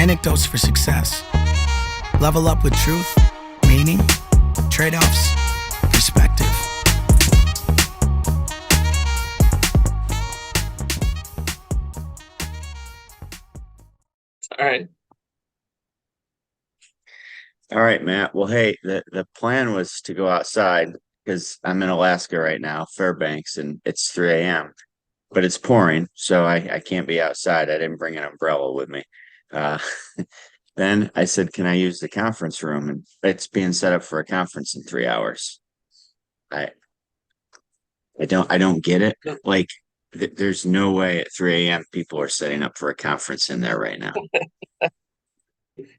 Anecdotes for success. Level up with truth, meaning, trade-offs, perspective. All right. All right, Matt. Well, hey, the plan was to go outside because I'm in Alaska right now, Fairbanks, and it's 3 a.m. But it's pouring, so I can't be outside. I didn't bring an umbrella with me. Uh, then I said, "Can I use the conference room?" And it's being set up for a conference in 3 hours. I I don't get it. Like, there's no way at 3 a.m. people are setting up for a conference in there right now.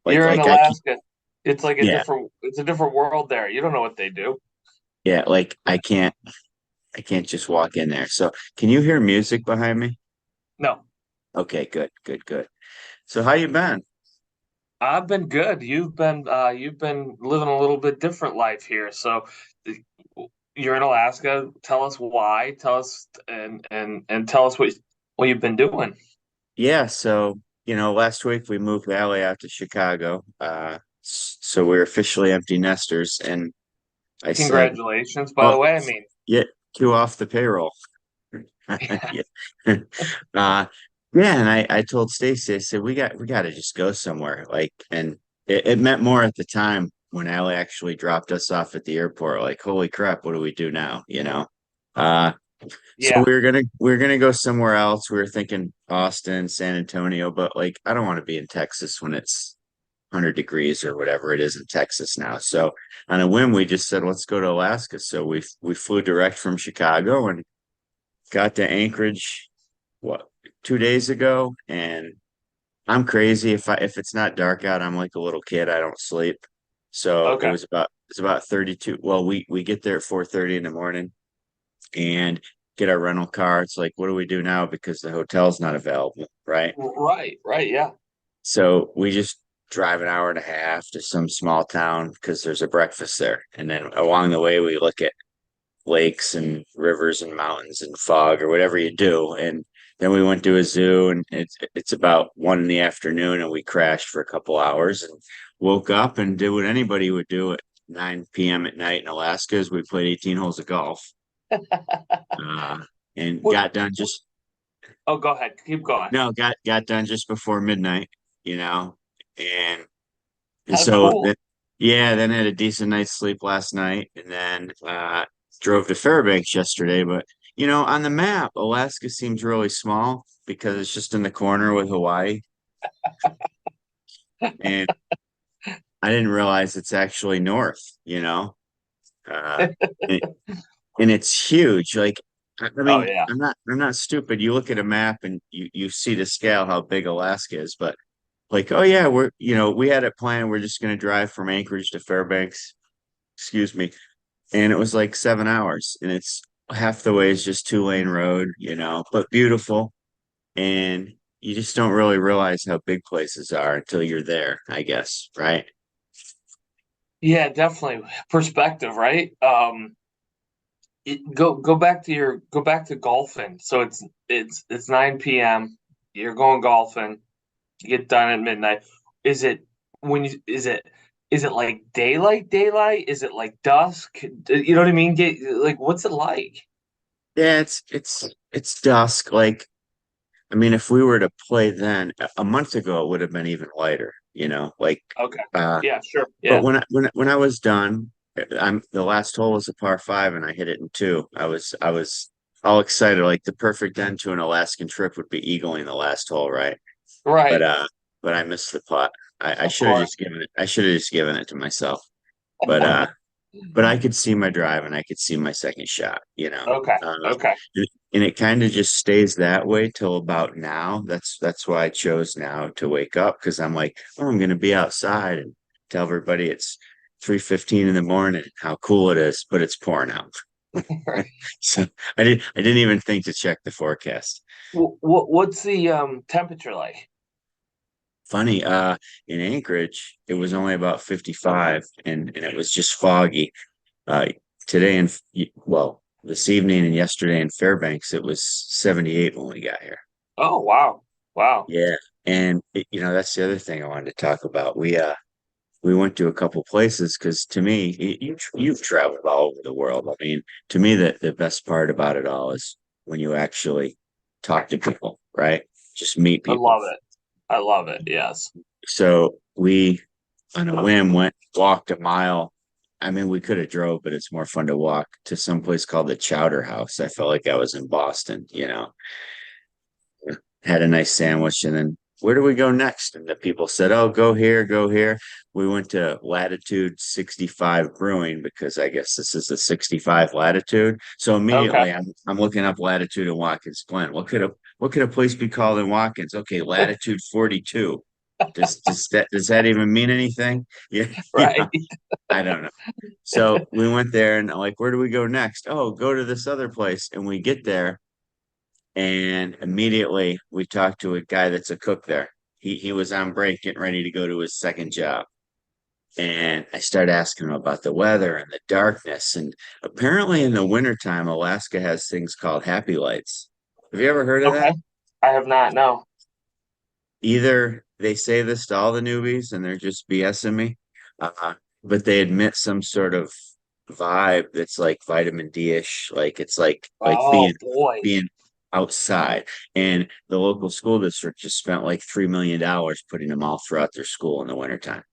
Like You're in like I can't. Alaska. It's like Yeah, it's a different world there. You don't know what they do. yeah. Like I can't just walk in there. So can you hear music behind me? No. Okay, good, good, good. So how you been? I've been good. You've been living a little bit different life here. So th- you're in Alaska. Tell us why. Tell us and tell us what you've been doing. Yeah, so last week we moved Allie out to Chicago. So we're officially empty nesters, and I said, Congratulations, by "Oh, the way. I mean, yeah, you off the payroll." Yeah. Uh, yeah, and I told Stacy, I said, we got to just go somewhere. Like, and it meant more at the time when Allie actually dropped us off at the airport. Like, holy crap, what do we do now? Uh, so yeah. we were gonna go somewhere else. We were thinking Austin, San Antonio, but like I don't want to be in Texas when it's 100 degrees or whatever it is in Texas now. So on a whim, we just said let's go to Alaska. So we flew direct from Chicago and got to Anchorage, what, 2 days ago. And I'm crazy. If it's not dark out, I'm like a little kid. I don't sleep. So Okay. it's about 32. Well, we get there at 4:30 in the morning and get our rental car. It's like, what do we do now? Because the hotel's not available, right? Right. Right. Yeah. So we just drive an hour and a half to some small town because there's a breakfast there. And then along the way, we look at lakes and rivers and mountains and fog or whatever you do. And then we went to a zoo and it's about 1 in the afternoon and we crashed for a couple hours and woke up and did what anybody would do at 9 p.m. at night in Alaska is we played 18 holes of golf uh, and What, got done just oh, go ahead. Keep going. no got done just before midnight, you know, and and How so cool. that yeah, then had a decent night's sleep last night, and then drove to Fairbanks yesterday. But on the map, Alaska seems really small because it's just in the corner with Hawaii, and I didn't realize it's actually north. Uh, and, and it's huge. Like, I Oh mean, yeah. I'm not stupid. You look at a map and you see the scale how big Alaska is, but like, oh yeah, we had a plan. We're just going to drive from Anchorage to Fairbanks. Excuse me, and it was like 7 hours, and it's half the way is just 2-lane road, but beautiful. And you just don't really realize how big places are until you're there, I guess, right? Yeah, definitely. Perspective, right? Go back to golfing. So it's 9 p.m. You're going golfing. You get done at midnight. Is it when you is it like daylight? Is it like dusk? You know what I mean? Like what's it like? Yeah, it's dusk. Like, I mean, if we were to play then a month ago, it would have been even lighter, like Okay. uh Yeah, sure. but Yeah. when I was done, I'm the last hole was a par five and I hit it in two. I was all excited, like the perfect end to an Alaskan trip would be eagling the last hole, right? But Right. uh but I missed the putt. I Of should have course. just given it I should have just given it to myself. But I could see my drive and I could see my second shot, Okay. Okay. and it kind of just stays that way till about now. That's why I chose now to wake up because I'm like, oh, I'm gonna be outside and tell everybody it's 3:15 in the morning, how cool it is, but it's pouring out. So I didn't even think to check the forecast. What's the temperature like? Funny, in Anchorage, it was only about 55 and it was just foggy. Uh, Today and well, this evening and yesterday in Fairbanks, it was 78 when we got here. Oh wow. Wow. Yeah, And that's the other thing I wanted to talk about. We went to a couple places because to me, you've traveled all over the world. I mean, to me, the best part about it all is when you actually talk to people, right? Just meet I people. love it. I love it. Yes. So we, on a whim, walked a mile. I mean, we could have drove, but it's more fun to walk to some place called the Chowder House. I felt like I was in Boston, had a nice sandwich, and then where do we go next? And the people said, "Oh, go here, go here." We went to Latitude 65 Brewing because I guess this is the 65 latitude. So Okay. immediately I'm looking up Latitude in Watkins Glen. What could a place be called in Watkins? Okay, Latitude 42. Does that even mean anything? Yeah, Right. I don't know. So we went there and like, where do we go next? Oh, go to this other place. And we get there and immediately we talked to a guy that's a cook there. He was on break getting ready to go to his second job. And I started asking him about the weather and the darkness. And apparently in the wintertime, Alaska has things called happy lights. Have you ever heard of Okay. that? I have not. No. Either they say this to all the newbies and they're just BSing me, but they admit some sort of vibe that's like vitamin D-ish, like it's like Oh boy. being outside. And the local school district just spent like $3 million putting them all throughout their school in the wintertime.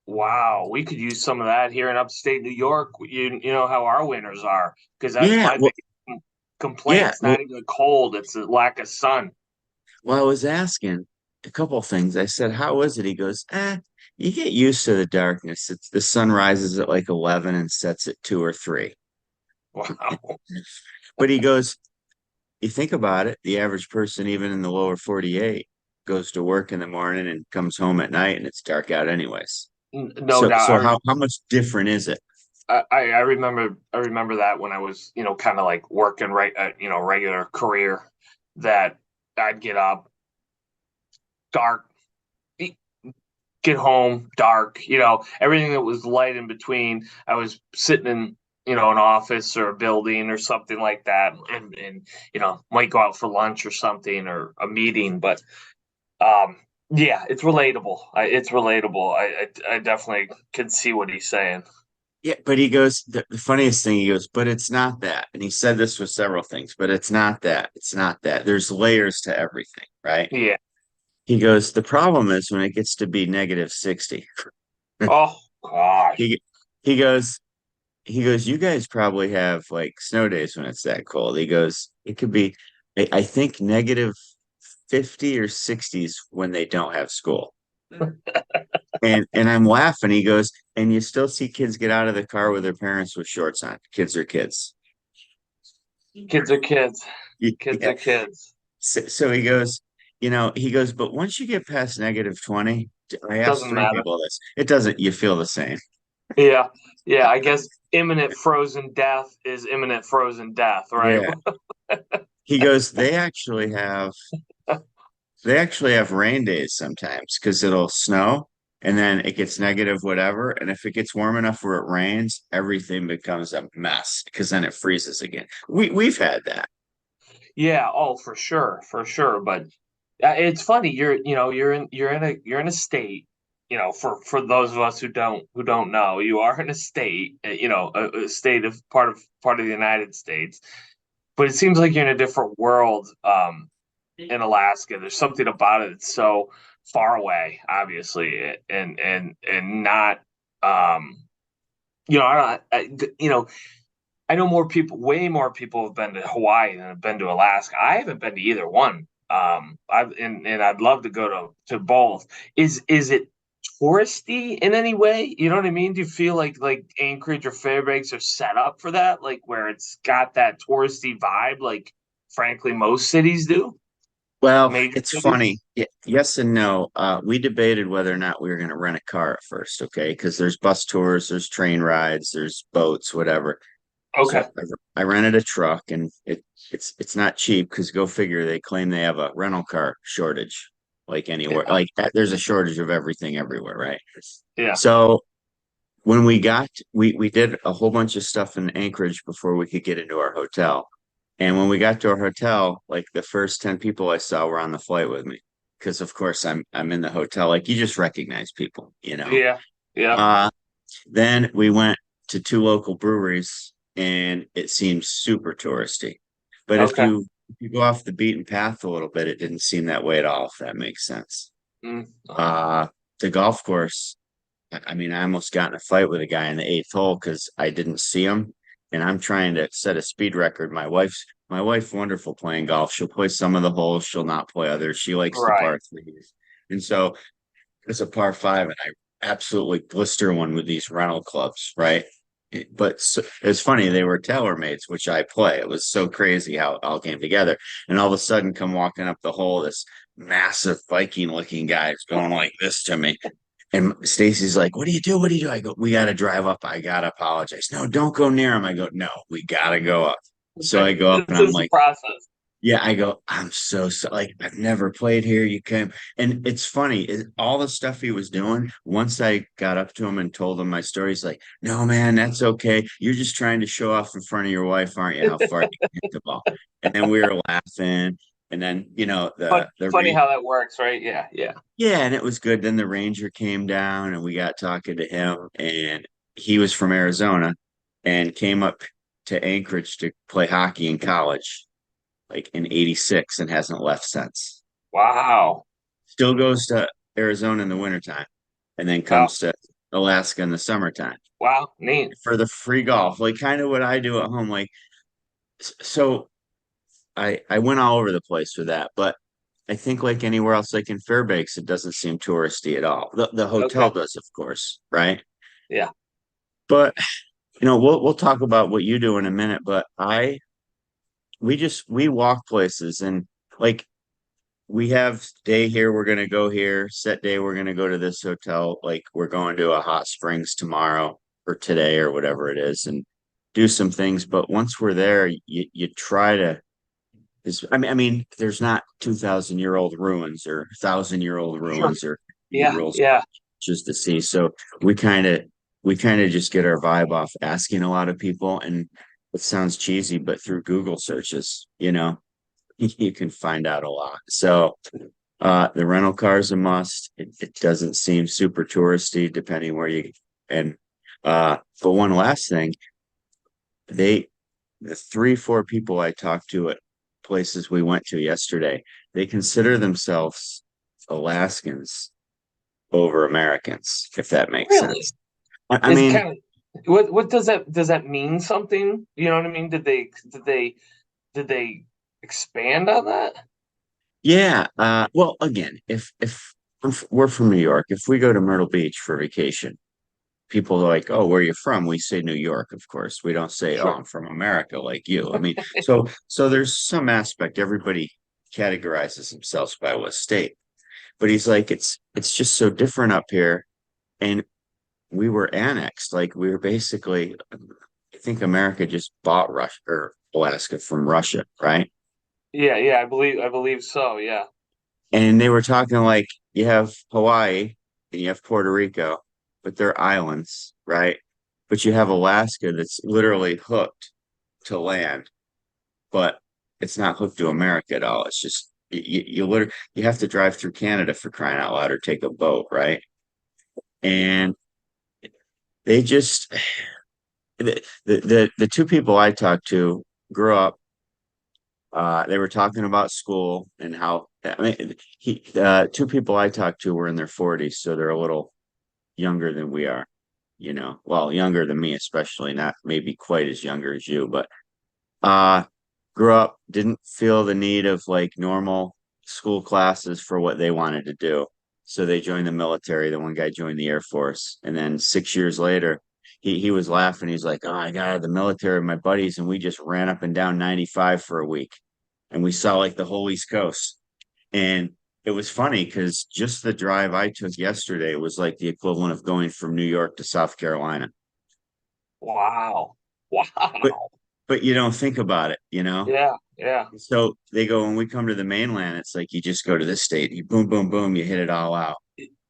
Wow. We could use some of that here in upstate New York. You know how our winters are, because that's Yeah, my well, big complaint. yeah, It's not even the cold; it's the lack of sun. well, I was asking a couple of things. I said, "How was it?" He goes, you get used to the darkness. It's the sun rises at like 11 and sets at 2 or 3." Wow. But he goes, you think about it, the average person, even in the lower 48, goes to work in the morning and comes home at night and it's dark out anyways. No So doubt. how much different is it? I remember that when I was, kind of like working right at, regular career, that I'd get up dark, e- get home dark, everything that was light in between. I was sitting in, an office or a building or something like that, and might go out for lunch or something or a meeting, but yeah, it's relatable. It's relatable. I definitely can see what he's saying. Yeah, but he goes, the funniest thing, he goes, but it's not that. And he said this with several things, but it's not that. It's not that. There's layers to everything, right? Yeah. He goes, the problem is when it gets to be negative 60. Oh gosh. He he goes, you guys probably have like snow days when it's that cold. He goes, it could be, I think negative 50 or 60s when they don't have school. And I'm laughing. He goes, and you still see kids get out of the car with their parents with shorts on. Kids are kids. Kids are kids. Kids Yeah. are kids. So he goes, but once you get past negative 20, I asked Doesn't three matter. people this. It doesn't, you feel the same. Yeah. Yeah. I guess imminent frozen death is imminent frozen death, right? Yeah. He goes, they actually have rain days sometimes because it'll snow and then it gets negative whatever. And if it gets warm enough where it rains, everything becomes a mess because then it freezes again. We've had that. Yeah. Oh, for sure. For sure. But it's funny. You're in a state, for those of us who don't know, you are in a state, a state of part of the United States, but it seems like you're in a different world. In Alaska. There's something about it that's so far away, obviously, and not, I know more people, way more people have been to Hawaii than have been to Alaska. I haven't been to either one. I'd love to go to both. Is it touristy in any way? You know what I mean? Do you feel like Anchorage or Fairbanks are set up for that? Like where it's got that touristy vibe, like frankly most cities do? Well, Major it's cities? funny. Yes and no. We debated whether or not we were going to rent a car at first, okay? Because there's bus tours, there's train rides, there's boats, whatever. So Okay. I rented a truck, and it's not cheap because go figure, they claim they have a rental car shortage, like anywhere. Yeah. Like there's a shortage of everything everywhere, right? Yeah. So when we did a whole bunch of stuff in Anchorage before we could get into our hotel. And when we got to our hotel, like the first 10 people I saw were on the flight with me. because of course I'm in the hotel. Like you just recognize people, you know. Yeah. Yeah. Uh then we went to two local breweries and it seemed super touristy. But Okay. if you go off the beaten path a little bit, it didn't seem that way at all, if that makes sense. Mm. Uh the golf course, I mean, I almost got in a fight with a guy in the eighth hole because I didn't see him, and I'm trying to set a speed record. My wife's wonderful playing golf. She'll play some of the holes, she'll not play others. She likes the Right. par threes, and so it's a par five, and I absolutely blister one with these rental clubs, right? But it's funny, they were TaylorMades, which I play. It was so crazy how it all came together. And all of a sudden, come walking up the hole, this massive Viking looking guy is going like this to me. And Stacy's like, "What do you do? What do you do?" I go, "We got to drive up. I got to apologize." "No, don't go near him." I go, "No, we got to go up." So I go up and This I'm is the like, process. yeah, I go, "I'm so like, I've never played here. You can." And it's funny, all the stuff he was doing. Once I got up to him and told him my story, he's like, "No, man, that's okay. You're just trying to show off in front of your wife, aren't you? How far you can hit the ball." And then we were laughing. And then, But the funny how that works, right? Yeah. Yeah. yeah, and it was good. Then the ranger came down and we got talking to him, and he was from Arizona and came up to Anchorage to play hockey in college, like in '86, and hasn't left since. Wow. Still goes to Arizona in the wintertime and then Wow. comes to Alaska in the summertime Wow. Neat. for the free golf, like kind of what I do at home. Like, so I went all over the place with that, but I think like anywhere else, like in Fairbanks, it doesn't seem touristy at all. The Okay. hotel does, of course, right? Yeah. But we'll talk about what you do in a minute. But we walk places, and like we have day here, we're gonna go here. Set day, we're gonna go to this hotel. Like we're going to a hot springs tomorrow or today or whatever it is, and do some things. But once we're there, you try to is I mean, there's not 2,000-year-old ruins or 1,000-year-old Sure. ruins or Yeah. cathedrals Yeah. just to see. So we kind of we kind of just get our vibe off asking a lot of people, and it sounds cheesy, but through Google searches, you can find out a lot. So the rental car is a must. It doesn't seem super touristy depending where you and but one last thing, they the three, four people I talked to at places we went to yesterday, they consider themselves Alaskans over Americans, if that makes Really? sense. I Is mean, kind of what does that mean something? You know what I mean? Did they expand on that? yeah. Well, again, if we're from New York, if we go to Myrtle Beach for vacation, people are like, "Oh, where are you from?" We say New York, of course. We don't say, "Oh, Sure. I'm from America," like you. I mean, so there's some aspect everybody categorizes themselves by what state. But he's like, it's just so different up here. And we were annexed. Like we were basically, I think America just bought Russia or Alaska from Russia, right? Yeah, yeah, I believe so, yeah. And they were talking like you have Hawaii and you have Puerto Rico, but they're islands, right? But you have Alaska that's literally hooked to land, but it's not hooked to America at all. It's just you literally you have to drive through Canada for crying out loud or take a boat, right? And they just the two people I talked to grew up. They were talking about school and how I mean two people I talked to were in their 40s, so they're a little younger than we are, well, younger than me, especially not maybe quite as younger as you, but uh grew up, didn't feel the need of like normal school classes for what they wanted to do. So they joined the military. The one guy joined the Air Force. And then 6 years later, he was laughing. He's like, "Oh, I got out of the military with my buddies, and we just ran up and down 95 for a week. And we saw like the whole East Coast." And it was funny because just the drive I took yesterday was like the equivalent of going from New York to South Carolina. Wow. But Wow. but you don't think about it. Yeah, yeah. So they go, when we come to the mainland, it's like you just go to this state, you boom, boom, boom, you hit it all out.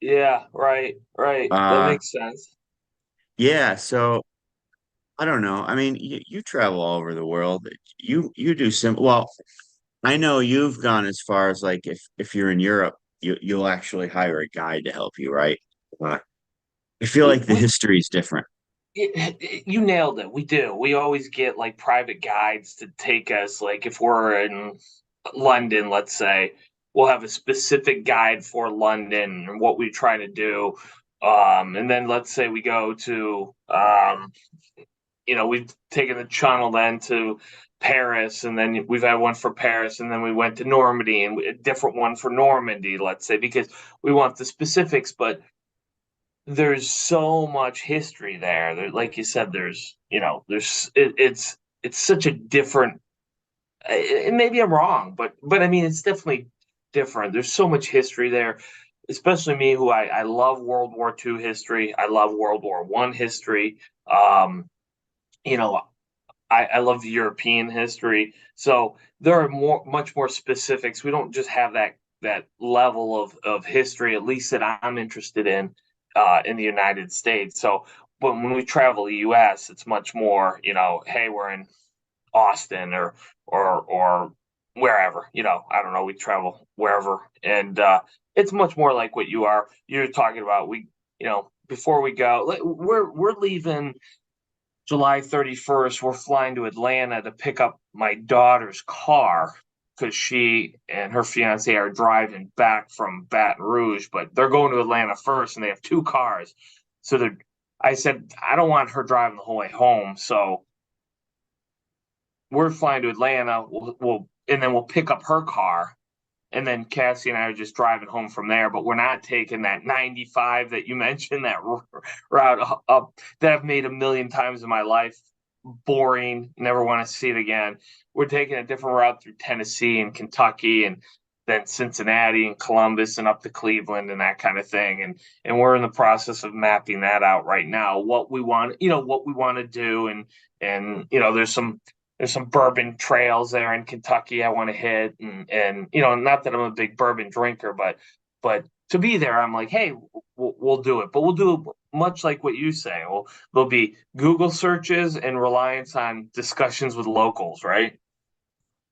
Yeah, right, right. That Uh, makes sense. yeah. So I don't know. I mean, you travel all over the world. You do some. Well, I know you've gone as far as like if you're in Europe. you'll actually hire a guide to help you, right? Uh, I feel We, like the we history is different. you nailed it. We do. We always get like private guides to take us. Like if we're in London, let's say, we'll have a specific guide for London and what we try to do. And then let's say we go to, we've taken the channel then to Paris, and then we've had one for Paris, and then we went to Normandy, and a different one for Normandy, let's say, because we want the specifics. But there's so much history there. Like you said, it's such a different. Maybe I'm wrong, but I mean, it's definitely different. There's so much history there, especially me, who I love World War II history. I love World War One history. Um, you know, I love the European history. So there are much more specifics. We don't just have that level of history, at least that I'm interested in the United States. So, but when we travel the U.S., it's much more, hey, we're in Austin or wherever, I don't know, we travel wherever, and it's much more like what you're talking about. Before we go, we're leaving July 31st. We're flying to Atlanta to pick up my daughter's car because she and her fiance are driving back from Baton Rouge, but they're going to Atlanta first, and they have two cars. So I said I don't want her driving the whole way home, so we're flying to Atlanta. And then we'll pick up her car, and then Cassie and I are just driving home from there. But we're not taking that 95 that you mentioned, that route up that I've made a million times in my life. Boring, never want to see it again. We're taking a different route through Tennessee and Kentucky, and then Cincinnati and Columbus and up to Cleveland and that kind of thing. And we're in the process of mapping that out right now. What we want to do, and there's some bourbon trails there in Kentucky I want to hit, and not that I'm a big bourbon drinker, but to be there, I'm like, hey, we'll do it, but we'll do it much like what you say. There'll be Google searches and reliance on discussions with locals, right?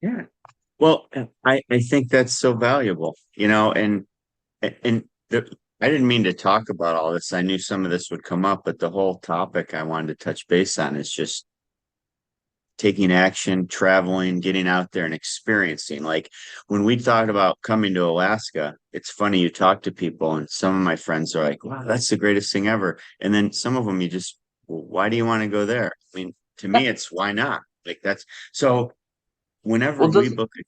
Yeah. Well, I think that's so valuable, and I didn't mean to talk about all this. I knew some of this would come up, but the whole topic I wanted to touch base on is just taking action, traveling, getting out there and experiencing. Like when we thought about coming to Alaska, it's funny, you talk to people and some of my friends are like, wow, that's the greatest thing ever. And then some of them well, why do you want to go there? I mean, to me, it's why not? Like that's so whenever Well, we book it,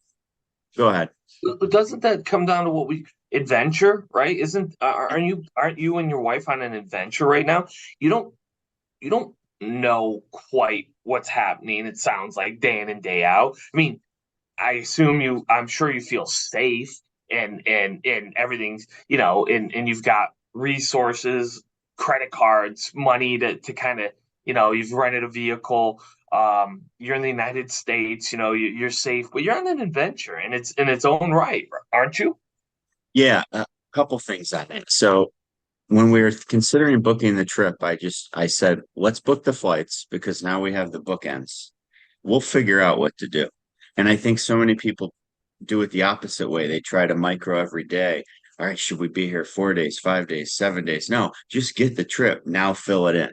go ahead. doesn't that come down to what we adventure, right? Isn't aren't you and your wife on an adventure right now? You don't you don't know quite what's happening. It sounds like day in and day out. I mean, I'm sure you feel safe, and everything's, and you've got resources, credit cards, money to kind of, you've rented a vehicle. You're in the United States, you're safe, but you're on an adventure, and it's in its own right, aren't you? Yeah, a couple things on it. So when we were considering booking the trip, I said, let's book the flights because now we have the bookends. We'll figure out what to do. And I think so many people do it the opposite way. They try to micro every day. All right, should we be here 4 days, 5 days, 7 days? No, just get the trip. Now fill it in.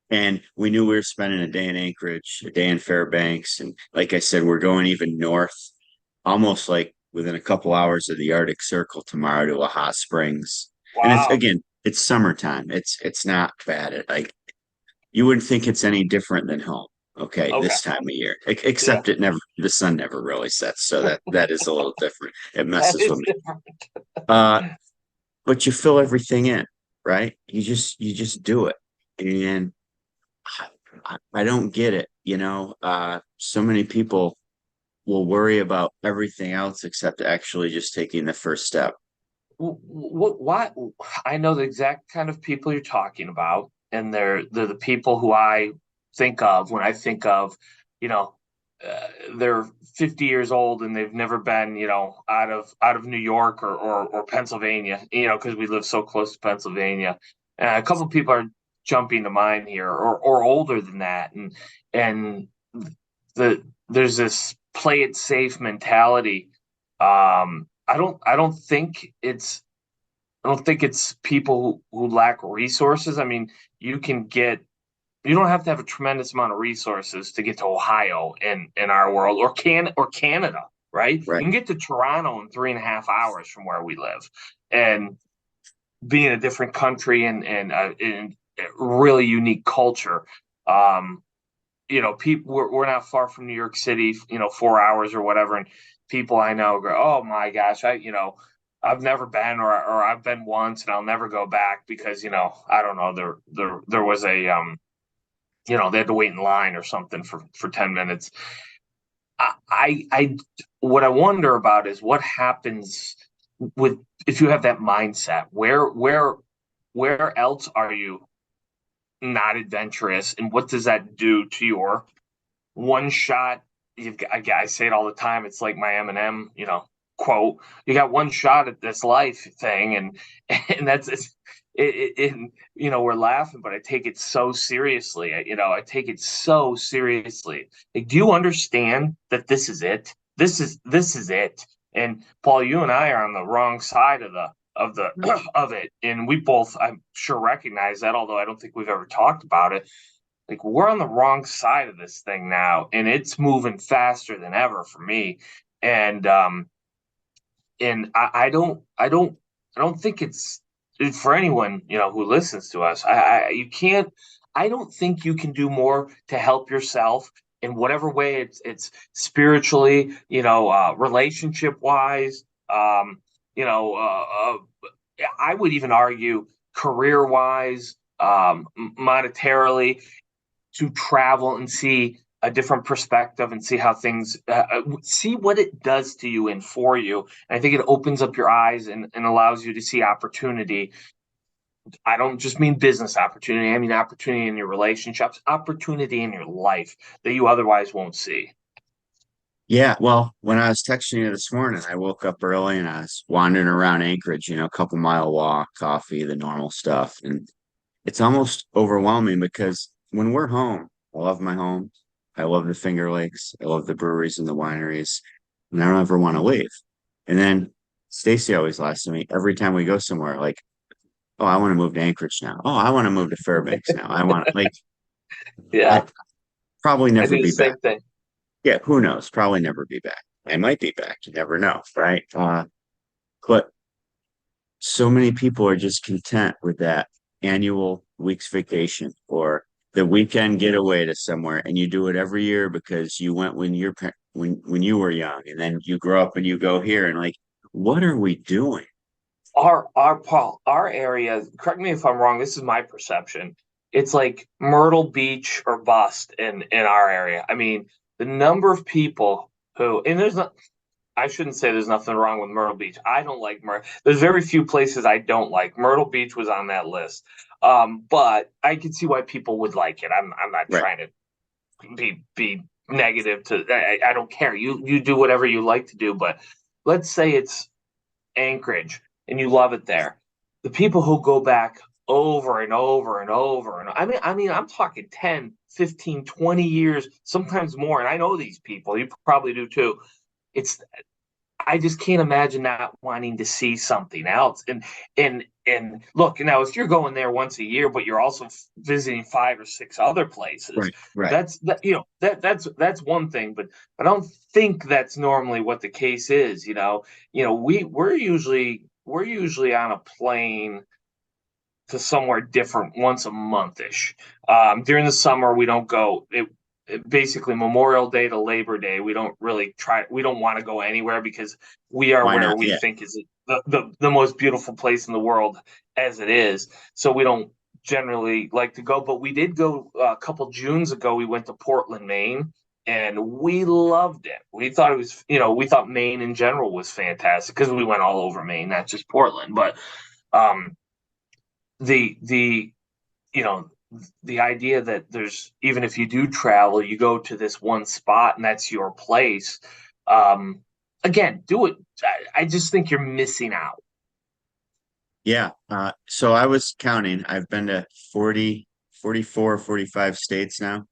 And we knew we were spending a day in Anchorage, a day in Fairbanks. And like I said, we're going even north, almost like within a couple hours of the Arctic Circle tomorrow to a hot springs. And it's Wow. again, it's summertime. It's not bad. Like you wouldn't think it's any different than home. Okay, Okay. this time of year, Yeah. except the sun never really sets, so that is a little different. It That messes with is me. different. Uh, but you fill everything in, right? You just do it, and I don't get it. So many people will worry about everything else except actually just taking the first step. What I know the exact kind of people you're talking about, and they're the people who I think of when I think of, you know, they're 50 years old and they've never been, out of New York or Pennsylvania, because we live so close to Pennsylvania. A couple of people are jumping to mind here, or older than that, and there's this play it safe mentality. I don't think it's people who lack resources. I mean, you can get you don't have to have a tremendous amount of resources to get to Ohio in our world, or Canada, right? You Right. can get to Toronto in 3.5 hours from where we live, and be in a different country and in a really unique culture. Um, people we're not far from New York City, 4 hours or whatever, and people I know go, oh my gosh, I've never been, or I've been once and I'll never go back because I don't know, there was a they had to wait in line or something for 10 minutes. I what I wonder about is what happens with if you have that mindset. Where else are you not adventurous, and what does that do to your one shot? I say it all the time. It's like my Eminem, quote. You got one shot at this life thing, and that's we're laughing, but I take it so seriously. I take it so seriously. Like, do you understand that this is it? This is it. And Paul, you and I are on the wrong side of the of it, and we both, I'm sure, recognize that. Although I don't think we've ever talked about it. Like, we're on the wrong side of this thing now, and it's moving faster than ever for me. And I don't think it's for anyone who listens to us. You can't. I don't think you can do more to help yourself in whatever way it's spiritually, relationship wise. You know, I would even argue career wise, monetarily, to travel and see a different perspective and see how things see what it does to you and for you. And I think it opens up your eyes and allows you to see opportunity. I don't just mean business opportunity. I mean opportunity in your relationships, opportunity in your life that you otherwise won't see. Yeah, well, when I was texting you this morning, I woke up early and I was wandering around Anchorage, a couple mile walk, coffee, the normal stuff. And it's almost overwhelming because when we're home, I love my home. I love the Finger Lakes. I love the breweries and the wineries. And I don't ever want to leave. And then Stacy always laughs at me every time we go somewhere, like, oh, I want to move to Anchorage now. Oh, I want to move to Fairbanks now. I want like I Yeah, probably I never do the be back. same thing. Yeah, who knows? Probably never be back. I might be back. You never know, right? But so many people are just content with that annual week's vacation or the weekend getaway to somewhere, and you do it every year because you went when when you were young, and then you grow up and you go here, and like, what are we doing? Our Paul, our area, correct me if I'm wrong, this is my perception. It's like Myrtle Beach or bust in our area. I mean, the number of people who, and there's not, I shouldn't say there's nothing wrong with Myrtle Beach. I don't like Myrtle. There's very few places I don't like. Myrtle Beach was on that list. But I can see why people would like it. I'm not Right. trying to be negative to, I don't care. You do whatever you like to do, but let's say it's Anchorage and you love it there. The people who go back over and over and over, and I mean I'm talking 10, 15, 20 years, sometimes more, and I know these people. You probably do too. It's I just can't imagine not wanting to see something else. And look, now if you're going there once a year, but you're also visiting five or six other places, Right. Right. that's one thing. But I don't think that's normally what the case is. We're usually on a plane to somewhere different once a month ish. During the summer, we don't go. Basically Memorial Day to Labor Day. We don't really try. We don't want to go anywhere because we are Why where not? we Yeah. think is the most beautiful place in the world as it is. So we don't generally like to go. But we did go a couple Junes ago. We went to Portland, Maine. And we loved it. We thought it was, we thought Maine in general was fantastic because we went all over Maine, not just Portland. But um, the you know the idea that there's, even if you do travel, you go to this one spot and that's your place. um Again, do it. I just think you're missing out. Yeah. So I was counting. I've been to 40, 44, 45 states now.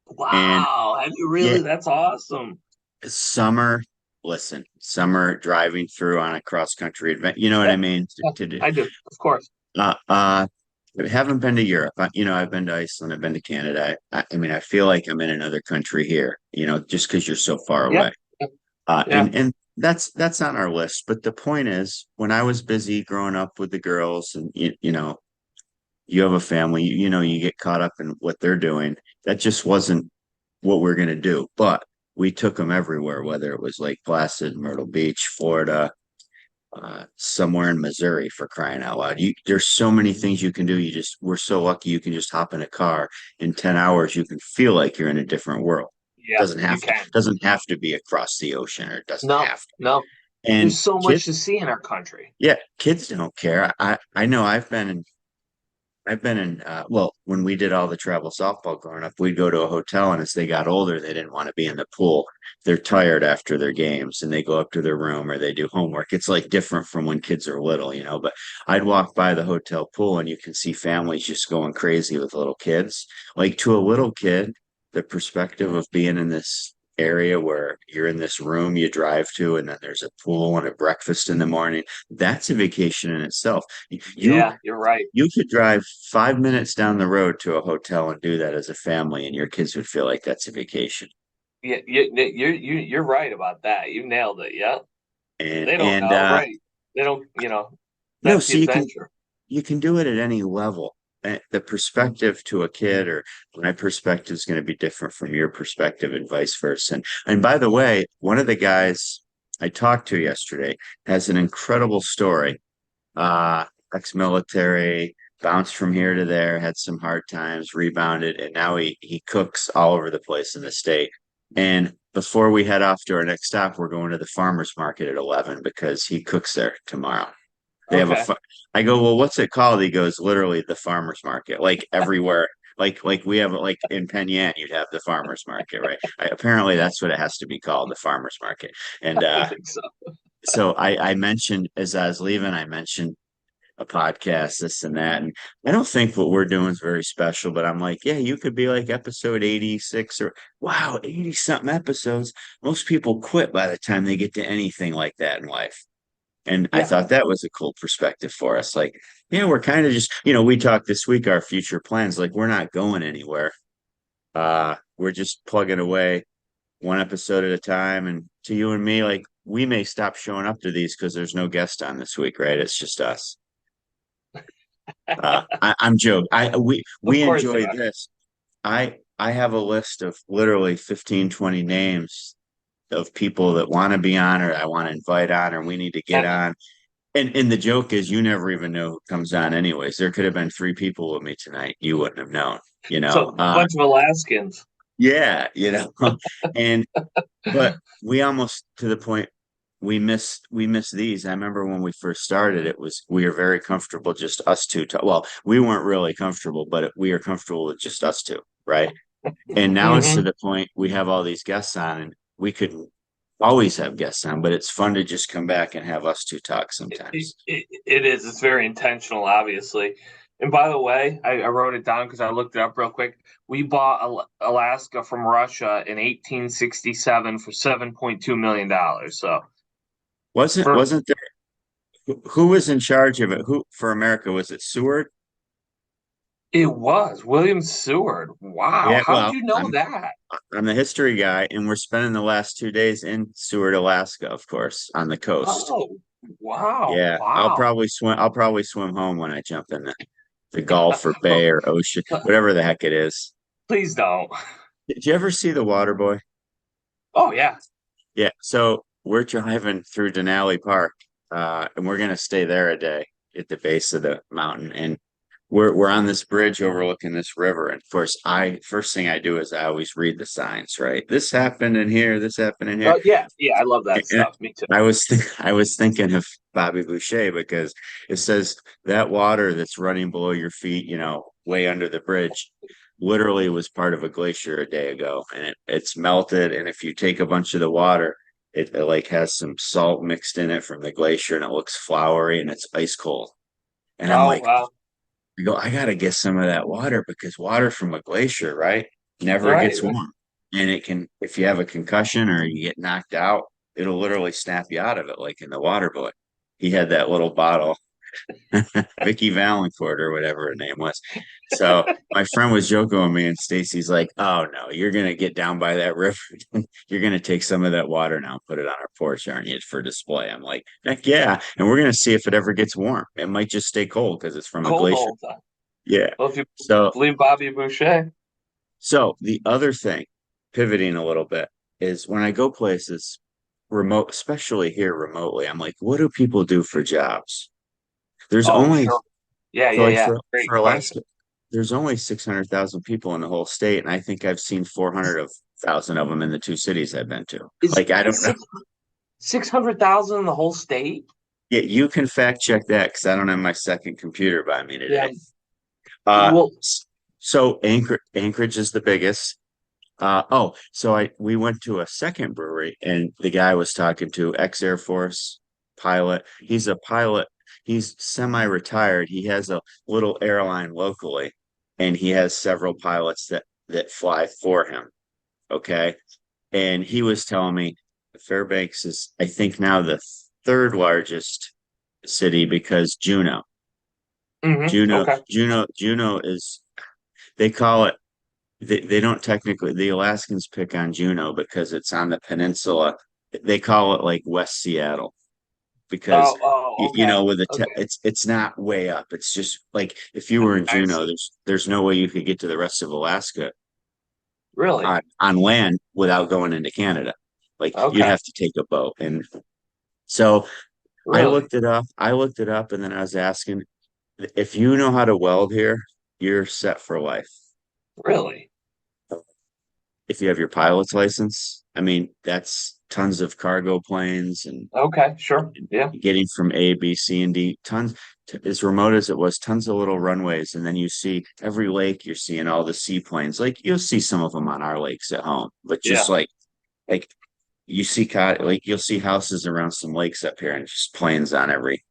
And Wow, have you yeah, really? That's awesome. summer. listen, summer driving through on a cross country event, you know what Yeah, I mean? yeah, To do. I do, of course. Uh, uh, I haven't been to Europe. I've been to Iceland. I've been to Canada. I mean, I feel like I'm in another country here, just because you're so far Yeah, away. yeah, Uh, yeah. and and that's on our list. But the point is, when I was busy growing up with the girls, and you have a family, you get caught up in what they're doing. That just wasn't what we're gonna do. But we took them everywhere, whether it was Lake Placid, Myrtle Beach, Florida, somewhere in Missouri, for crying out loud. There's so many things you can do. We're so lucky you can just hop in a car in 10 hours. You can feel like you're in a different world. Yeah, you can. Doesn't have to be across the ocean, or it doesn't No, have to. no. And There's so much kids, to see in our country. yeah, kids don't care. I know well, when we did all the travel softball growing up, we'd go to a hotel, and as they got older, they didn't want to be in the pool. They're tired after their games, and they go up to their room or they do homework. It's like different from when kids are little, but I'd walk by the hotel pool, and you can see families just going crazy with little kids. Like, to a little kid, the perspective of being in this area where you're in this room you drive to, and then there's a pool and a breakfast in the morning, that's a vacation in itself. You Yeah, you're right. you could drive 5 minutes down the road to a hotel and do that as a family, and your kids would feel like that's a vacation. Yeah, you're right about that. You nailed it. Yeah, And they don't and know, right? They don't, no, that's the so adventure. you can do it at any level. The perspective to a kid, or my perspective, is going to be different from your perspective, and vice versa. And by the way, one of the guys I talked to yesterday has an incredible story. Uh, Ex-military, bounced from here to there, had some hard times, rebounded, and now he cooks all over the place in the state. And before we head off to our next stop, we're going to the farmers market at 11 because he cooks there tomorrow. They have Okay. I go, well, what's it called? He goes, literally the farmers market, like everywhere. Like we have, like in Penn Yan, you'd have the farmers market, right? Apparently that's what it has to be called, the farmers market. And I think so. so I mentioned, as I was leaving, I mentioned a podcast, this and that. And I don't think what we're doing is very special, but I'm like, yeah, you could be like episode 86, or wow, 80 something episodes. Most people quit by the time they get to anything like that in life. And I Yeah, thought that was a cool perspective for us. Like, yeah, we're kind of just, we talked this week, our future plans, like we're not going anywhere. We're just plugging away one episode at a time. And to you and me, like, we may stop showing up to these because there's no guest on this week, right? It's just us. I'm joking. of We course enjoy there are. this. I have a list of literally 15, 20 names of people that want to be on, or I want to invite on, or we need to get Yeah. on. And the joke is, you never even know who comes on anyways. There could have been three people with me tonight. You wouldn't have known, you So know. a bunch of Alaskans. Yeah, and but we almost, to the point, we miss these. I remember when we first started, we are very comfortable just us two. Well, we weren't really comfortable, but we are comfortable with just us two, right? And now it's to Hmm. the point we have all these guests on, and we could always have guests on, but it's fun to just come back and have us two talk sometimes. It is. It's very intentional, obviously. And by the way, I wrote it down because I looked it up real quick. We bought Alaska from Russia in 1867 for $7.2 million. So Wasn't for wasn't there who was in charge of it? Who, for America, was it Seward? it was William Seward. Wow, Yeah, how'd well, you know that? I'm the history guy, and we're spending the last 2 days in Seward, Alaska, of course, on the coast. Oh, wow, Yeah, wow. I'll probably swim home when I jump in the Gulf or Bay or ocean, whatever the heck it is. Please don't. Did you ever see The Water Boy? Oh yeah. Yeah, so we're driving through Denali Park, and we're gonna stay there a day at the base of the mountain, and we're on this bridge overlooking this river. And of course, I first thing I do is I always read the signs, right? This happened in here, this happened in here. Oh yeah, yeah. I love that And stuff. Me too. I was thinking of Bobby Boucher, because it says that water that's running below your feet, way under the bridge, literally was part of a glacier a day ago, and it's melted. And if you take a bunch of the water, it like has some salt mixed in it from the glacier, and it looks flowery, and it's ice cold. And I'm Oh like, wow. I gotta get some of that water, because water from a glacier, right, never Right. gets warm. And it can, if you have a concussion or you get knocked out, it'll literally snap you out of it, like in the water boy. He had that little bottle, Vicky Valancourt or whatever her name was. So my friend was joking with me, and Stacy's like, "Oh no, you're gonna get down by that river. You're gonna take some of that water now and put it on our porch, aren't you, for display?" I'm like, "Heck yeah!" And we're gonna see if it ever gets warm. It might just stay cold because it's from a Cold the glacier. whole time. Yeah. Well, if you So believe Bobby Boucher. so the other thing, pivoting a little bit, is when I go places remote, especially here remotely, I'm like, what do people do for jobs? There's Oh, only sure. Yeah, so yeah, like yeah. Great for question. Alaska, there's only 600,000 people in the whole state, and I think I've seen 400,000 of them in the two cities I've been to. Is Like I don't is know. 600,000 in the whole state? Yeah, you can fact check that because I don't have my second computer by me Yeah. today. Uh, Well, so Anchorage is the biggest. So we went to a second brewery, and the guy was talking to ex-Air Force pilot. He's a pilot. He's semi-retired. He has a little airline locally, and he has several pilots that fly for him. Okay. And he was telling me Fairbanks is, I think, now the third largest city because okay. Juneau is, they call it, they don't technically, the Alaskans pick on Juneau because it's on the peninsula. They call it like West Seattle because Okay. with Okay. it's not way up. It's just like if you were in I Juneau, see. there's no way you could get to the rest of Alaska Really? on land without going into Canada. Like you'd Okay. have to take a boat. And so Really? I looked it up, and then I was asking if you know how to weld here, you're set for life. Really? If you have your pilot's license, I mean, that's tons of cargo planes and Okay. Sure. Yeah. getting from A, B, C, and D, tons as remote as it was, tons of little runways. And then you see every lake, you're seeing all the seaplanes. Like you'll see some of them on our lakes at home, but Yeah. just like you see like you'll see houses around some lakes up here and just planes on every.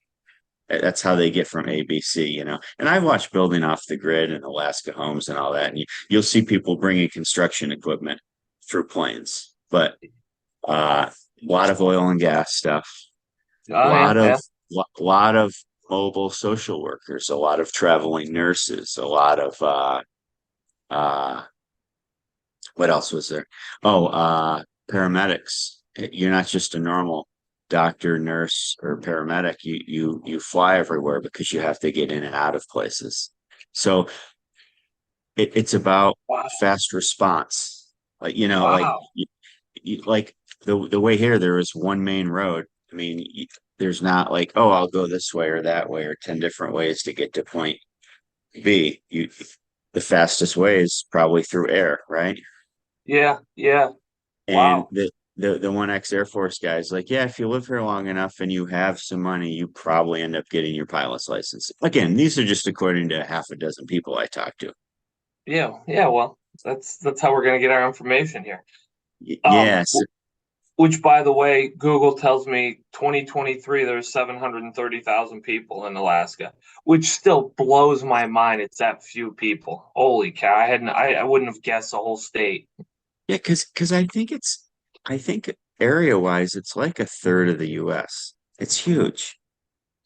That's how they get from ABC. And I've watched building off the grid and Alaska homes and all that, and you'll see people bringing construction equipment through planes, but a lot of oil and gas stuff, a Oh yeah. lot of Yeah. lot of mobile social workers, a lot of traveling nurses, a lot of uh, what else was there? Oh, paramedics. You're not just a normal doctor, nurse, or paramedic. You fly everywhere because you have to get in and out of places. So it's about Wow. fast response. Like Wow. like the way here there is one main road. I mean, there's not like, oh, I'll go this way or that way or 10 different ways to get to point B. The fastest way is probably through air, right? Yeah. Yeah. And Wow. the one ex-Air Force guy is like, yeah, if you live here long enough and you have some money, you probably end up getting your pilot's license. Again, these are just according to half a dozen people I talked to. Yeah. Yeah. Well, that's how we're gonna get our information here. Yes. Which, by the way, Google tells me 2023 there's 730,000 people in Alaska, which still blows my mind. It's that few people. Holy cow! I wouldn't have guessed the whole state. Yeah, because I think area wise, it's like a third of the US. It's huge.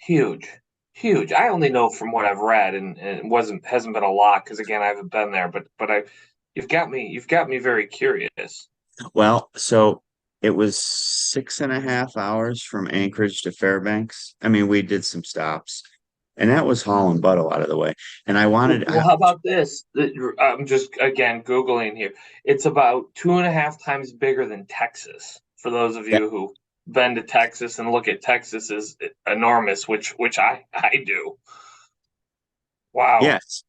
Huge, huge. I only know from what I've read, and it hasn't been a lot because again I haven't been there. But you've got me very curious. Well, so it was 6.5 hours from Anchorage to Fairbanks. I mean, we did some stops, and that was hauling butt a lot of the way. And Well, how about this? I'm just again Googling here. It's about 2.5 times bigger than Texas. For those of that, you who been to Texas and look at Texas as enormous, which I do. Wow. yes.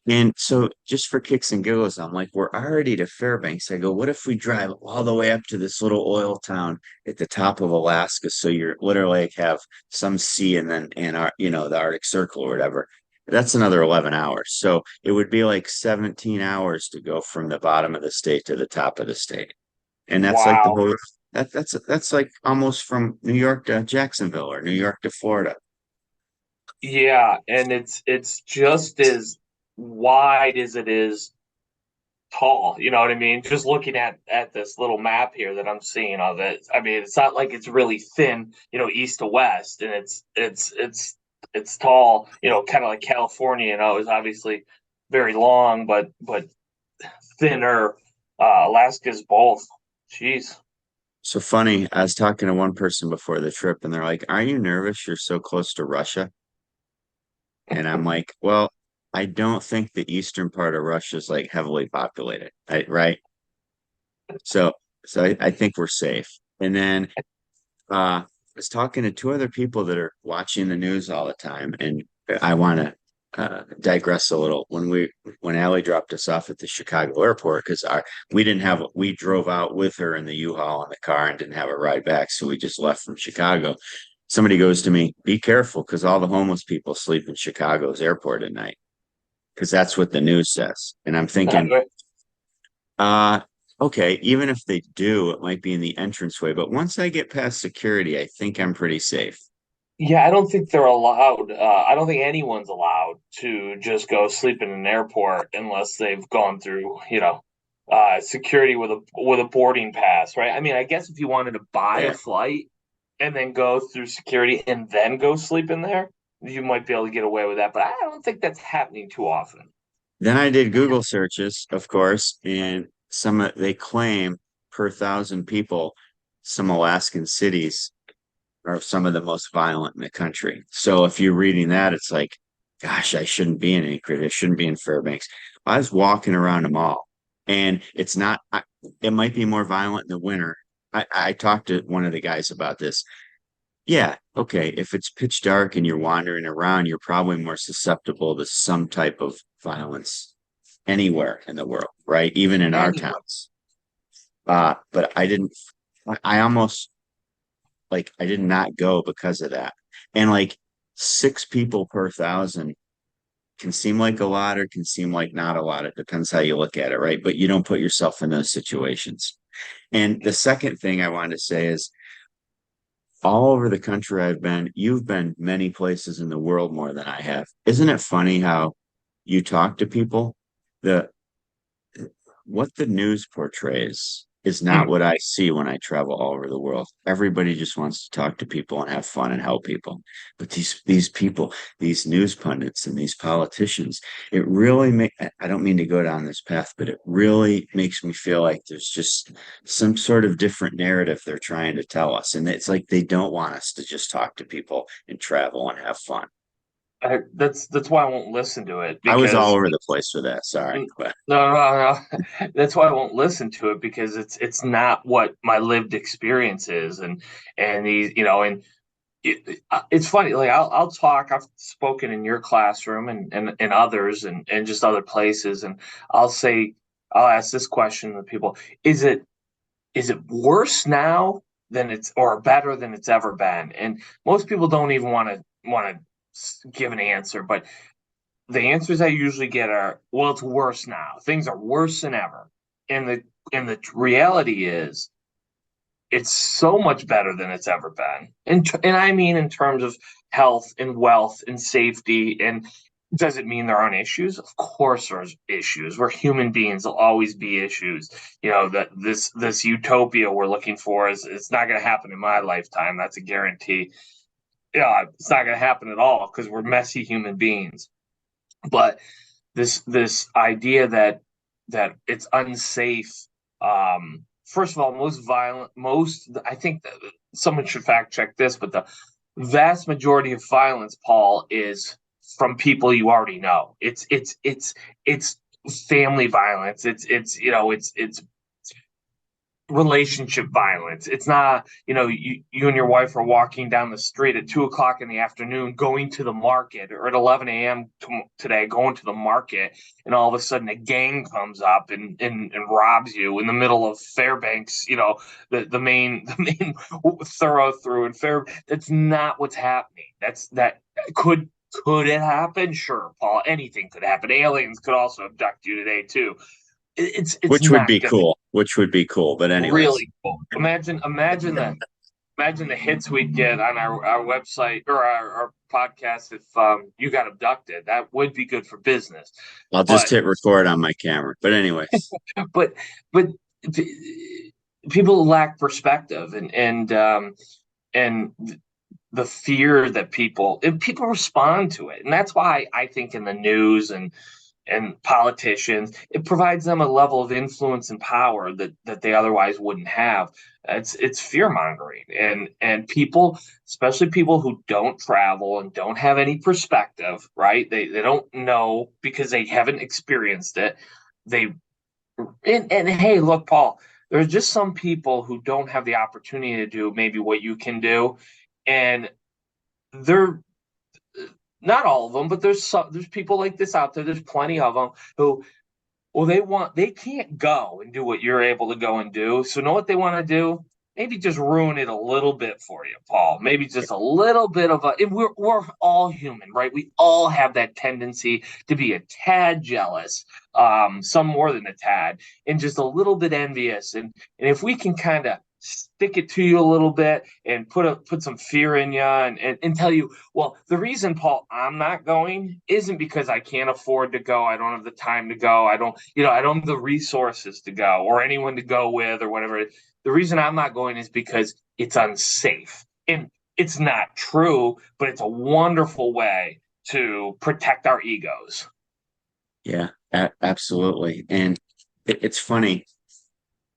And so just for kicks and giggles, I'm like, we're already to Fairbanks. I go, what if we drive all the way up to this little oil town at the top of Alaska? So you're literally like have some sea and then the Arctic Circle or whatever. That's another 11 hours. So it would be like 17 hours to go from the bottom of the state to the top of the state. And that's like the Wow. whole that's like almost from New York to Jacksonville or New York to Florida. Yeah, and it's just as wide as it is tall. You know what I mean? Just looking at this little map here that I'm seeing of it. I mean, it's not like it's really thin, east to west, and it's tall. Kind of like California. Is obviously very long, but thinner. Alaska's both. Jeez. So funny, I was talking to one person before the trip and they're like, "Are you nervous you're so close to Russia?" And I'm like, "Well, I don't think the eastern part of Russia is like heavily populated, right? So I think we're safe." And then I was talking to two other people that are watching the news all the time, and I want to digress a little. When Allie dropped us off at the Chicago airport, because we drove out with her in the U-Haul in the car and didn't have a ride back, so we just left from Chicago. Somebody goes to me, "Be careful, because all the homeless people sleep in Chicago's airport at night," because that's what the news says. And I'm thinking, uh, okay, even if they do, it might be in the entranceway. But once I get past security, I think I'm pretty safe. Yeah, I don't think they're allowed. I don't think anyone's allowed to just go sleep in an airport unless they've gone through, security with a boarding pass, right? I mean, I guess if you wanted to buy a Yeah. flight and then go through security and then go sleep in there, you might be able to get away with that. But I don't think that's happening too often. Then I did Google searches, of course, and they claim per thousand people, some Alaskan cities are some of the most violent in the country. So if you're reading that, it's like, gosh, I shouldn't be in Anchorage. I shouldn't be in Fairbanks. I was walking around them all, and it's not. It might be more violent in the winter. I talked to one of the guys about this. Yeah, okay. If it's pitch dark and you're wandering around, you're probably more susceptible to some type of violence anywhere in the world, right? Even in our Anyway, towns. But I didn't. I almost like I did not go because of that. And like 6 people per thousand can seem like a lot or can seem like not a lot. It depends how you look at it, right? But you don't put yourself in those situations. And the second thing I wanted to say is all over the country I've been, you've been many places in the world more than I have. Isn't it funny how you talk to people? The what the news portrays is not what I see when I travel all over the world. Everybody just wants to talk to people and have fun and help people. But these people, these news pundits and these politicians, it really I don't mean to go down this path, but it really makes me feel like there's just some sort of different narrative they're trying to tell us. And it's like they don't want us to just talk to people and travel and have fun. that's why I won't listen to it I was all because over the place for that. Sorry. no, But no, no. That's why I won't listen to it because it's not what my lived experience is, and these, it's funny. Like I'll talk. I've spoken in your classroom and others and just other places, and I'll say I'll ask this question to people: is it worse now than it's or better than it's ever been? And most people don't even want to give an answer, but the answers I usually get are, well, it's worse now. Things are worse than ever. And the reality is it's so much better than it's ever been. And I mean in terms of health and wealth and safety. And does it mean there aren't issues? Of course there's issues. We're human beings, there'll always be issues. That this utopia we're looking for is it's not gonna happen in my lifetime. That's a guarantee. Yeah, it's not gonna happen at all because we're messy human beings. But this idea that it's unsafe. First of all, most I think that someone should fact check this, but the vast majority of violence, Paul, is from people you already know. It's family violence. It's relationship violence. It's not, you and your wife are walking down the street at 2 o'clock in the afternoon, going to the market, or at 11 a.m. Today, going to the market, and all of a sudden a gang comes up and robs you in the middle of Fairbanks, the main thorough through in Fair. That's not what's happening. That could it happen? Sure, Paul. Anything could happen. Aliens could also abduct you today too. It's which would not be gonna cool. Which would be cool. But anyways, really cool. Imagine that. imagine the hits we'd get on our website or our podcast if you got abducted. That would be good for business. I'll just But hit record on my camera. But anyways, but but people lack perspective and the fear that people respond to it, and that's why I think in the news and politicians, it provides them a level of influence and power that they otherwise wouldn't have. It's fear mongering, and people, especially people who don't travel and don't have any perspective, right? They don't know because they haven't experienced it. They and hey, look, Paul, there's just some people who don't have the opportunity to do maybe what you can do, and they're not all of them, but there's people like this out there. There's plenty of them who, well, they can't go and do what you're able to go and do. So know what they want to do? Maybe just ruin it a little bit for you, Paul. Maybe just a little bit of a. We're all human, right? We all have that tendency to be a tad jealous, some more than a tad, and just a little bit envious. And if we can kind of stick it to you a little bit and put some fear in you and tell you, well, the reason, Paul, I'm not going isn't because I can't afford to go. I don't have the time to go. I don't have the resources to go or anyone to go with or whatever. The reason I'm not going is because it's unsafe. And it's not true, but it's a wonderful way to protect our egos. yeah, absolutely. And it's funny.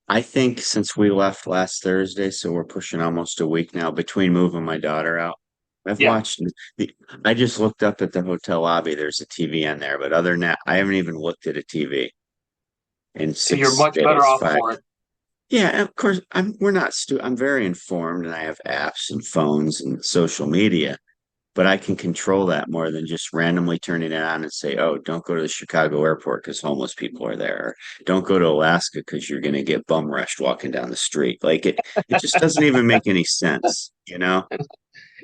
I think since we left last Thursday, so we're pushing almost a week now between moving my daughter out. I've Yeah. watched I just looked up at the hotel lobby. There's a TV on there, but other than that, I haven't even looked at a TV in You're six much better days, off five. for it. Yeah, and of course, we're not I'm very informed and I have apps and phones and social media, but I can control that more than just randomly turning it on and say, oh, don't go to the Chicago airport because homeless people are there. Or, don't go to Alaska because you're going to get bum rushed walking down the street. Like it just doesn't even make any sense, you know?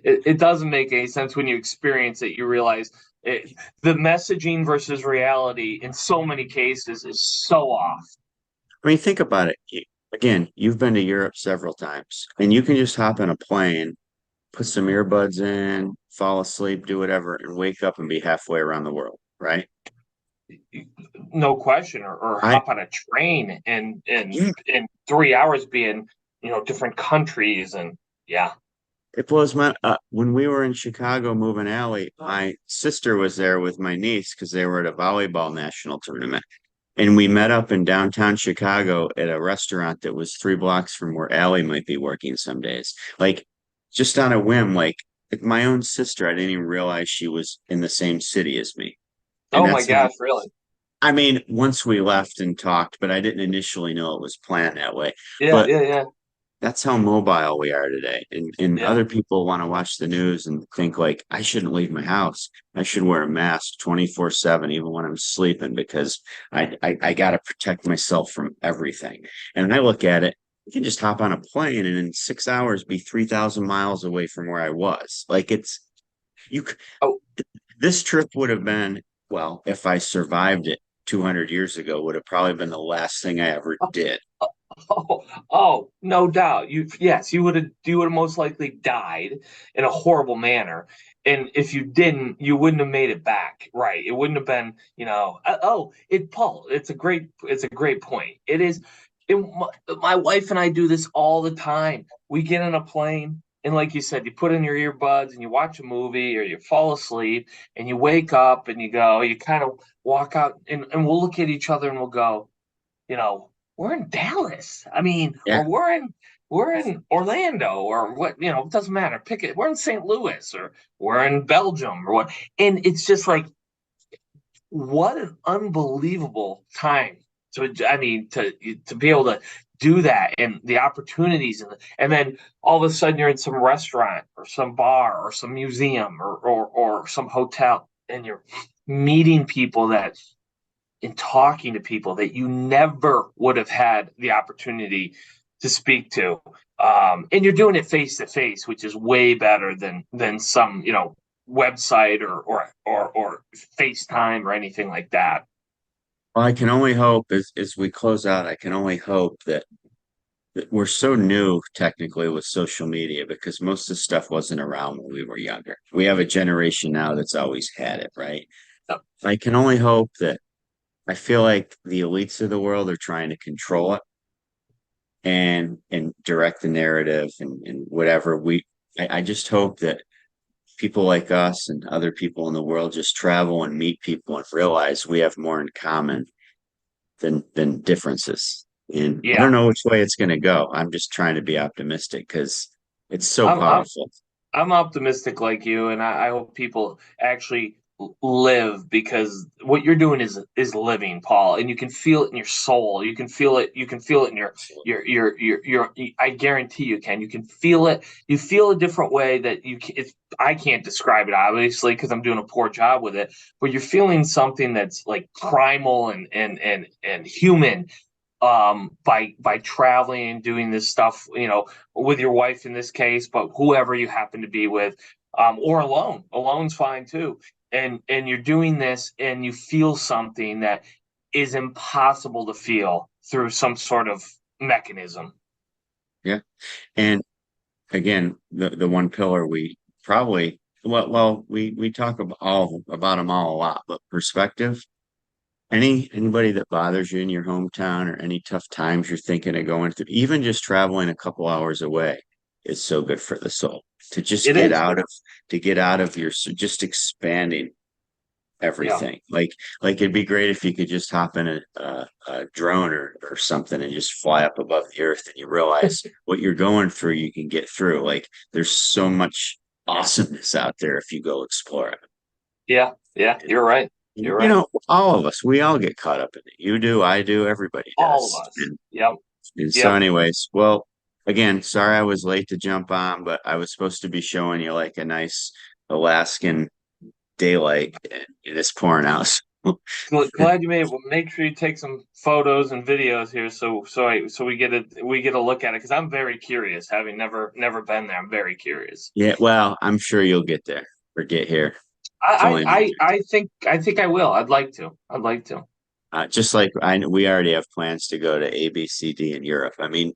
It doesn't make any sense when you experience it. You realize the messaging versus reality in so many cases is so off. I mean, think about it. Again, you've been to Europe several times and you can just hop in a plane, put some earbuds in, fall asleep, do whatever, and wake up and be halfway around the world, right? No question. Or I hop on a train and Yeah, in 3 hours being, different countries and yeah. it blows my when we were in Chicago moving alley, my sister was there with my niece because they were at a volleyball national tournament. And we met up in downtown Chicago at a restaurant that was 3 blocks from where Allie might be working some days. Like just on a whim, like my own sister, I didn't even realize she was in the same city as me. And Oh my that's how gosh, really? I mean, once we left and talked, but I didn't initially know it was planned that way. Yeah, But yeah, yeah, that's how mobile we are today. And yeah. other people want to watch the news and think like I shouldn't leave my house. I should wear a mask 24/7, even when I'm sleeping, because I gotta protect myself from everything. And I look at it, you can just hop on a plane and in 6 hours be 3,000 miles away from where I was. Like you Oh, this trip would have been, well, if I survived it 200 years ago, would have probably been the last thing I ever did. oh, no doubt. You would have most likely died in a horrible manner. And if you didn't, you wouldn't have made it back. Right. It wouldn't have been, Paul, it's a great point. It is. My wife and I do this all the time. We get in a plane, and like you said, you put in your earbuds and you watch a movie or you fall asleep and you wake up and you kind of walk out and we'll look at each other and we'll go, you know, we're in Dallas. I mean, Yeah. or we're in Orlando or what, it doesn't matter. Pick it. We're in St. Louis or we're in Belgium or what. And it's just like, what an unbelievable time to be able to do that and the opportunities and then all of a sudden you're in some restaurant or some bar or some museum or some hotel and you're meeting people that in talking to people that you never would have had the opportunity to speak to. And you're doing it face to face, which is way better than some, website or FaceTime or anything like that. Well, I can only hope as we close out, I can only hope that we're so new technically with social media because most of the stuff wasn't around when we were younger. We have a generation now that's always had it, right? Yep. I can only hope that I feel like the elites of the world are trying to control it and direct the narrative and whatever. I just hope that people like us and other people in the world just travel and meet people and realize we have more in common than differences. And I Yeah. don't know which way it's going to go. I'm just trying to be optimistic because it's so I'm powerful. I'm optimistic like you, and I hope people actually live, because what you're doing is living, Paul, and you can feel it in your soul. You can feel it. You can feel it in your. I guarantee you can. You can feel it. You feel a different way that you. It's I can't describe it obviously because I'm doing a poor job with it. But you're feeling something that's like primal and human, by traveling and doing this stuff, with your wife in this case, but whoever you happen to be with, or alone's fine too. And you're doing this and you feel something that is impossible to feel through some sort of mechanism. Yeah. And again, the one pillar we probably we talk about them all a lot, but perspective. Anybody that bothers you in your hometown or any tough times you're thinking of going through, even just traveling a couple hours away is so good for the soul to just It is. get out of your just expanding Yeah. everything. Like it'd be great if you could just hop in a drone or something and just fly up above the earth and you realize what you're going through, you can get through. Like there's so much awesomeness out there if you go explore it. Yeah. Yeah. You're right. You're You right. know, all of us, we all get caught up in it. You do, I do, everybody All does. of us. Yep. And so, Yep. anyways, well, again, sorry I was late to jump on, but I was supposed to be showing you like a nice Alaskan daylight, and it's pouring out. Glad you made it. Well, make sure you take some photos and videos here, so we get a look at it, because I'm very curious, having never been there. I'm very curious. Yeah, well, I'm sure you'll get there or get here. It's I only a I matter I, I think I think I will. I'd like to. I'd like to. just like we already have plans to go to ABCD in Europe. I mean,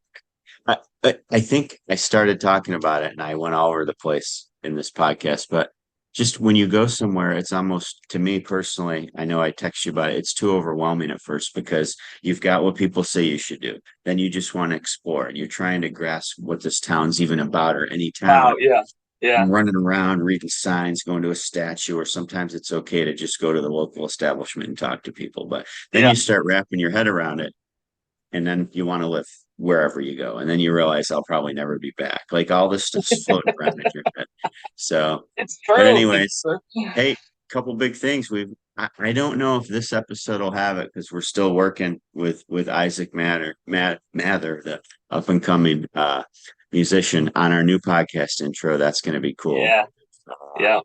I think I started talking about it and I went all over the place in this podcast, but just when you go somewhere, it's almost to me personally, I know I text you about it, it's too overwhelming at first because you've got what people say you should do. Then you just want to explore and you're trying to grasp what this town's even about or any town. Wow. Yeah. Yeah. I'm running around reading signs, going to a statue, or sometimes it's okay to just go to the local establishment and talk to people. But then Yeah. you start wrapping your head around it and then you want to live wherever you go. And then you realize I'll probably never be back. Like all this stuff's floating around in your head. So, It's but true. It's anyways, true. hey, couple big things. I don't know if this episode will have it because we're still working with Isaac Mather, the up and coming musician on our new podcast intro. That's going to be cool. Yeah. Yeah.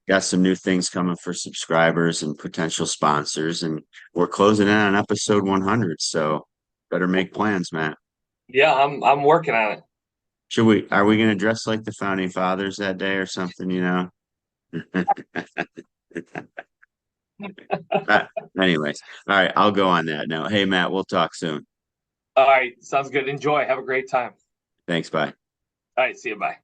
Got some new things coming for subscribers and potential sponsors, and we're closing in on episode 100. So better make plans, Matt. Yeah. I'm working on it. Are we going to dress like the founding fathers that day or something, you know? Anyways, all right, I'll go on that note. Hey, Matt, we'll talk soon. All right. Sounds good. Enjoy. Have a great time. Thanks. Bye. All right. See you. Bye.